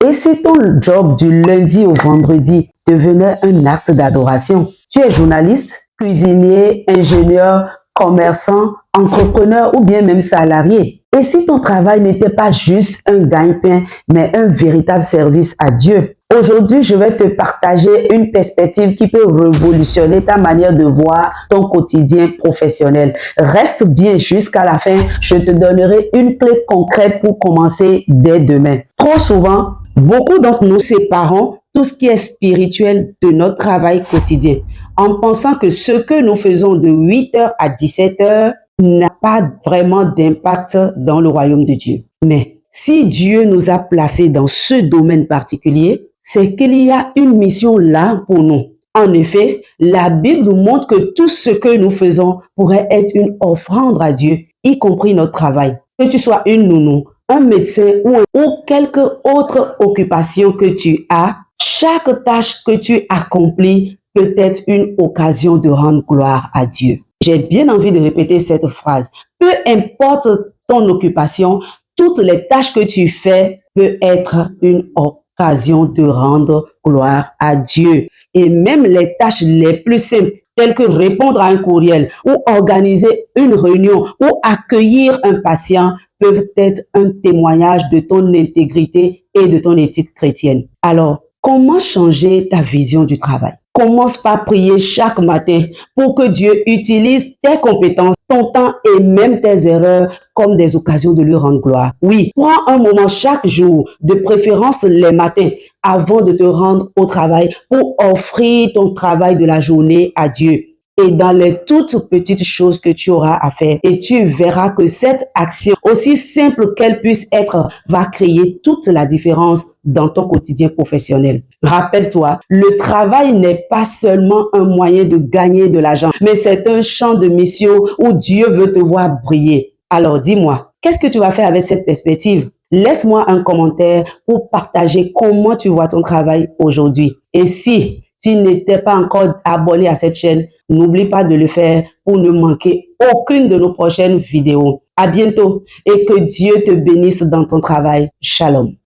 Et si ton job du lundi au vendredi devenait un acte d'adoration? Tu es journaliste, cuisinier, ingénieur, commerçant, entrepreneur ou bien même salarié. Et si ton travail n'était pas juste un gagne-pain, mais un véritable service à Dieu? Aujourd'hui, je vais te partager une perspective qui peut révolutionner ta manière de voir ton quotidien professionnel. Reste bien jusqu'à la fin, je te donnerai une clé concrète pour commencer dès demain. Trop souvent, beaucoup d'entre nous séparons tout ce qui est spirituel de notre travail quotidien en pensant que ce que nous faisons de 8h à 17h n'a pas vraiment d'impact dans le royaume de Dieu. Mais si Dieu nous a placés dans ce domaine particulier, c'est qu'il y a une mission là pour nous. En effet, la Bible nous montre que tout ce que nous faisons pourrait être une offrande à Dieu, y compris notre travail. Que tu sois une nounou, un médecin ou quelque autre occupation que tu as, chaque tâche que tu accomplis peut être une occasion de rendre gloire à Dieu. J'ai bien envie de répéter cette phrase. Peu importe ton occupation, toutes les tâches que tu fais peuvent être une occasion de rendre gloire à Dieu. Et même les tâches les plus simples, telles que répondre à un courriel ou organiser une réunion ou accueillir un patient, peuvent être un témoignage de ton intégrité et de ton éthique chrétienne. Alors, comment changer ta vision du travail? Commence par prier chaque matin pour que Dieu utilise tes compétences, ton temps et même tes erreurs comme des occasions de lui rendre gloire. Oui, prends un moment chaque jour, de préférence les matins, avant de te rendre au travail pour offrir ton travail de la journée à Dieu. Et dans les toutes petites choses que tu auras à faire, et tu verras que cette action, aussi simple qu'elle puisse être, va créer toute la différence dans ton quotidien professionnel. Rappelle-toi, le travail n'est pas seulement un moyen de gagner de l'argent, mais c'est un champ de mission où Dieu veut te voir briller. Alors dis-moi, qu'est-ce que tu vas faire avec cette perspective? Laisse-moi un commentaire pour partager comment tu vois ton travail aujourd'hui. Et si tu n'étais pas encore abonné à cette chaîne, n'oublie pas de le faire pour ne manquer aucune de nos prochaines vidéos. À bientôt et que Dieu te bénisse dans ton travail. Shalom.